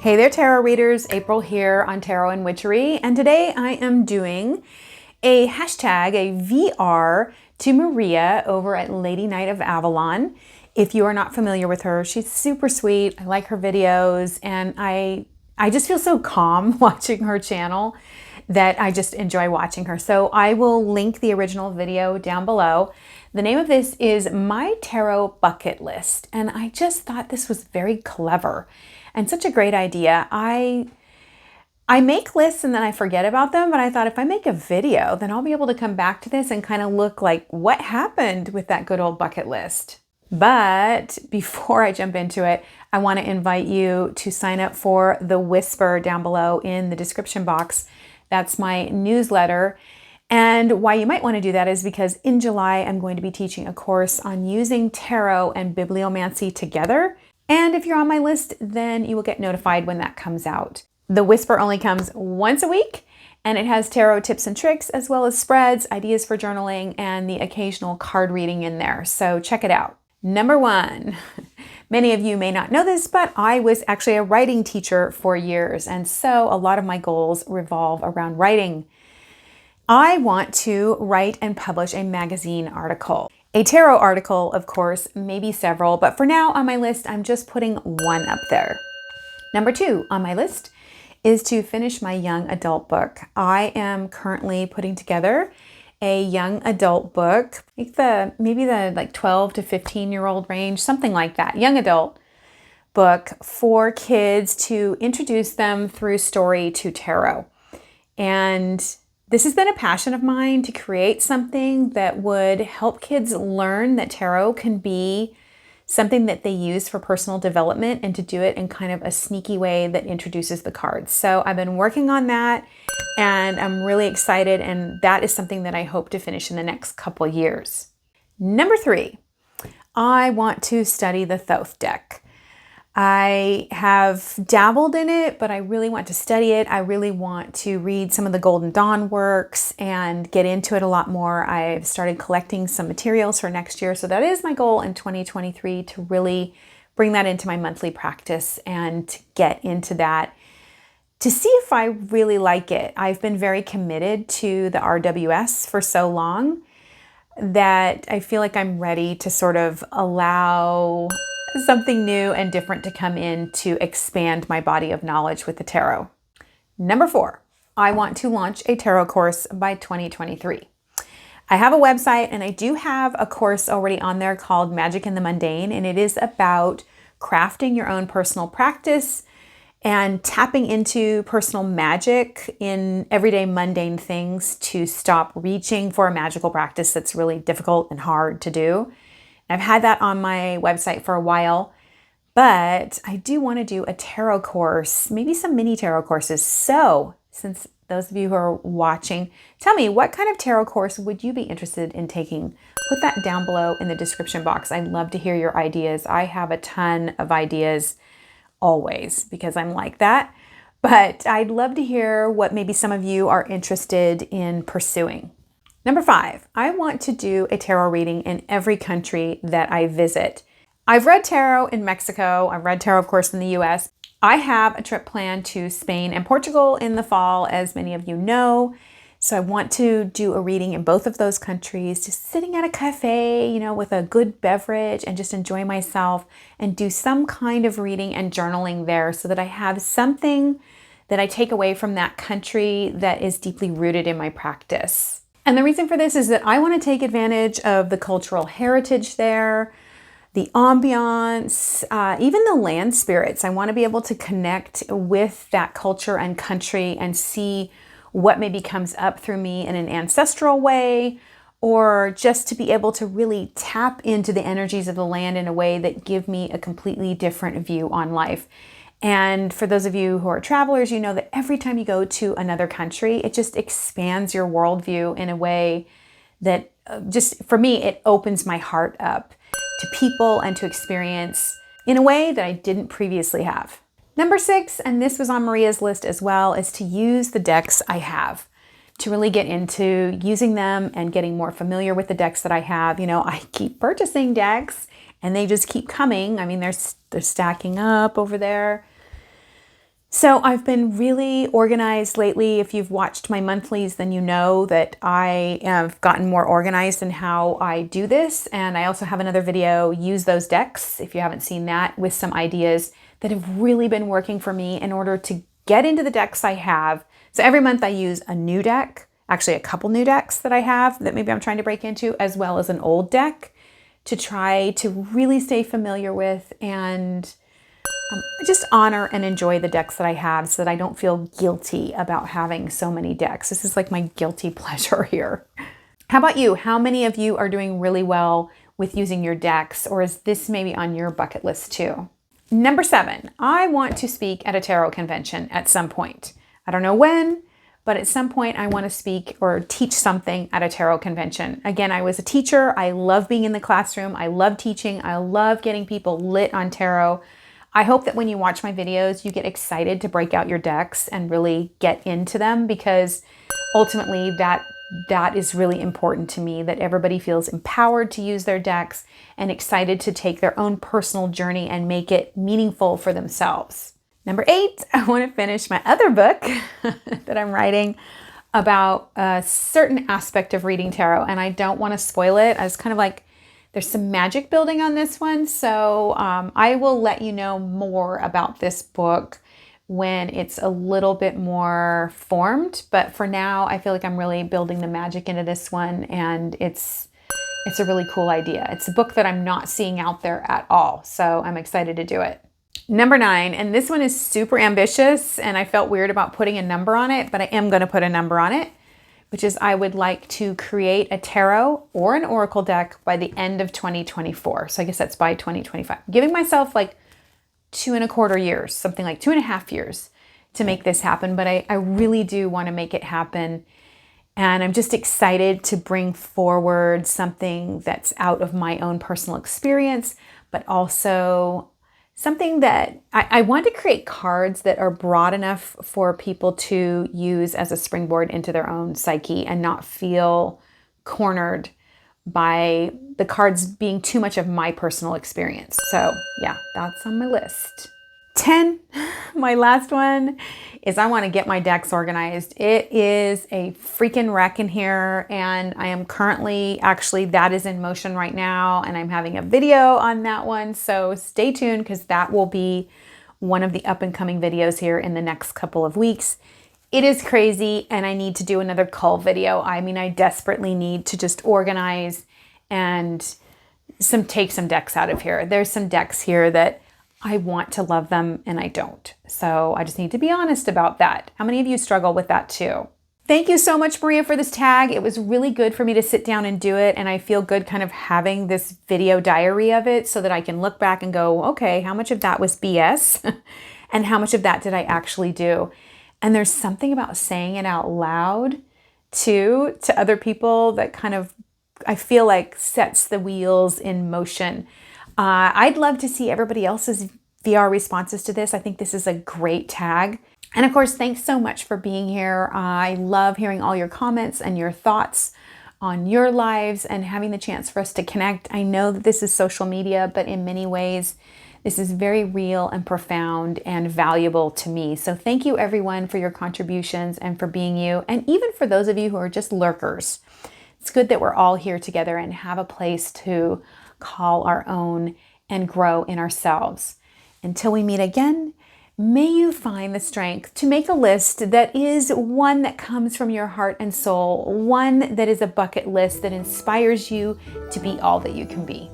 Hey there, tarot readers. April here on Tarot and Witchery, and today I am doing a hashtag, a VR to Maria over at Lady Knight of Avalon. If you are not familiar with her, she's super sweet. I like her videos, and I just feel so calm watching her channel that I just enjoy watching her. So I will link the original video down below. The name of this is My Tarot Bucket List, and I just thought this was very clever and such a great idea. I make lists and then I forget about them, but I thought if I make a video, then I'll be able to come back to this and kind of look like what happened with that good old bucket list. But before I jump into it, I want to invite you to sign up for the Whisper down below in the description box. That's my newsletter. And why you might want to do that is because in July, I'm going to be teaching a course on using tarot and bibliomancy together. And if you're on my list, then you will get notified when that comes out. The Whisper only comes once a week, and it has tarot tips and tricks, as well as spreads, ideas for journaling, and the occasional card reading in there. So check it out. Number one, many of you may not know this, but I was actually a writing teacher for years, and so a lot of my goals revolve around writing. I want to write and publish a magazine article. A tarot article, of course, maybe several, but for now on my list, I'm just putting one up there. Number two on my list is to finish my young adult book. I am currently putting together a young adult book, maybe the 12 to 15-year-old range, something like that, young adult book for kids to introduce them through story to tarot. And this has been a passion of mine to create something that would help kids learn that tarot can be something that they use for personal development and to do it in kind of a sneaky way that introduces the cards. So I've been working on that and I'm really excited, and that is something that I hope to finish in the next couple years. Number three, I want to study the Thoth deck. I have dabbled in it, but I really want to study it. I really want to read some of the Golden Dawn works and get into it a lot more. I've started collecting some materials for next year. So that is my goal in 2023, to really bring that into my monthly practice and to get into that, to see if I really like it. I've been very committed to the RWS for so long that I feel like I'm ready to sort of allow something new and different to come in to expand my body of knowledge with the tarot. Number four, I want to launch a tarot course by 2023. I have a website and I do have a course already on there called Magic in the Mundane, and it is about crafting your own personal practice and tapping into personal magic in everyday mundane things to stop reaching for a magical practice that's really difficult and hard to do. I've had that on my website for a while, but I do want to do a tarot course, maybe some mini tarot courses. So since those of you who are watching, tell me, what kind of tarot course would you be interested in taking? Put that down below in the description box. I'd love to hear your ideas. I have a ton of ideas always because I'm like that, but I'd love to hear what maybe some of you are interested in pursuing. Number five, I want to do a tarot reading in every country that I visit. I've read tarot in Mexico. I've read tarot, of course, in the US. I have a trip planned to Spain and Portugal in the fall, as many of you know. So I want to do a reading in both of those countries, just sitting at a cafe, with a good beverage and just enjoy myself and do some kind of reading and journaling there so that I have something that I take away from that country that is deeply rooted in my practice. And the reason for this is that I want to take advantage of the cultural heritage there, the ambiance, even the land spirits. I want to be able to connect with that culture and country and see what maybe comes up through me in an ancestral way, or just to be able to really tap into the energies of the land in a way that give me a completely different view on life. And for those of you who are travelers, you know that every time you go to another country, it just expands your worldview in a way that just, for me, it opens my heart up to people and to experience in a way that I didn't previously have. Number six, and this was on Maria's list as well, is to use the decks I have, to really get into using them and getting more familiar with the decks that I have. I keep purchasing decks and they just keep coming. I mean, they're stacking up over there. So I've been really organized lately. If you've watched my monthlies, then you know that I have gotten more organized in how I do this. And I also have another video, Use Those Decks, if you haven't seen that, with some ideas that have really been working for me in order to get into the decks I have. So every month I use a new deck, actually a couple new decks that I have that maybe I'm trying to break into, as well as an old deck to try to really stay familiar with and just honor and enjoy the decks that I have so that I don't feel guilty about having so many decks. This is like my guilty pleasure here. How about you? How many of you are doing really well with using your decks, or is this maybe on your bucket list too? Number 7, I want to speak at a tarot convention at some point. I don't know when, but at some point I want to speak or teach something at a tarot convention. Again, I was a teacher. I love being in the classroom. I love teaching. I love getting people lit on tarot. I hope that when you watch my videos, you get excited to break out your decks and really get into them, because ultimately that is really important to me, that everybody feels empowered to use their decks and excited to take their own personal journey and make it meaningful for themselves. Number 8, I want to finish my other book that I'm writing about a certain aspect of reading tarot, and I don't want to spoil it. I was kind of like, there's some magic building on this one, so I will let you know more about this book when it's a little bit more formed. But for now, I feel like I'm really building the magic into this one, and it's a really cool idea. It's a book that I'm not seeing out there at all, so I'm excited to do it. Number 9, and this one is super ambitious, and I felt weird about putting a number on it, but I am going to put a number on it, which is I would like to create a tarot or an oracle deck by the end of 2024. So I guess that's by 2025. I'm giving myself like 2.25 years, something like 2.5 years to make this happen. But I really do want to make it happen. And I'm just excited to bring forward something that's out of my own personal experience, but also something that I want to create cards that are broad enough for people to use as a springboard into their own psyche and not feel cornered by the cards being too much of my personal experience. So yeah, that's on my list. 10, my last one, is I want to get my decks organized. It is a freaking wreck in here, and I am currently, actually that is in motion right now, and I'm having a video on that one. So stay tuned, because that will be one of the up and coming videos here in the next couple of weeks. It is crazy, and I need to do another cull video. I mean, I desperately need to just organize and take some decks out of here. There's some decks here that I want to love them and I don't. So I just need to be honest about that. How many of you struggle with that too? Thank you so much, Maria, for this tag. It was really good for me to sit down and do it. And I feel good kind of having this video diary of it so that I can look back and go, okay, how much of that was BS? And how much of that did I actually do? And there's something about saying it out loud too, to other people, that kind of, I feel like, sets the wheels in motion. I'd love to see everybody else's VR responses to this. I think this is a great tag. And of course, thanks so much for being here. I love hearing all your comments and your thoughts on your lives and having the chance for us to connect. I know that this is social media, but in many ways, this is very real and profound and valuable to me. So thank you everyone for your contributions and for being you. And even for those of you who are just lurkers, it's good that we're all here together and have a place to call our own and grow in ourselves. Until we meet again, may you find the strength to make a list that is one that comes from your heart and soul, one that is a bucket list that inspires you to be all that you can be.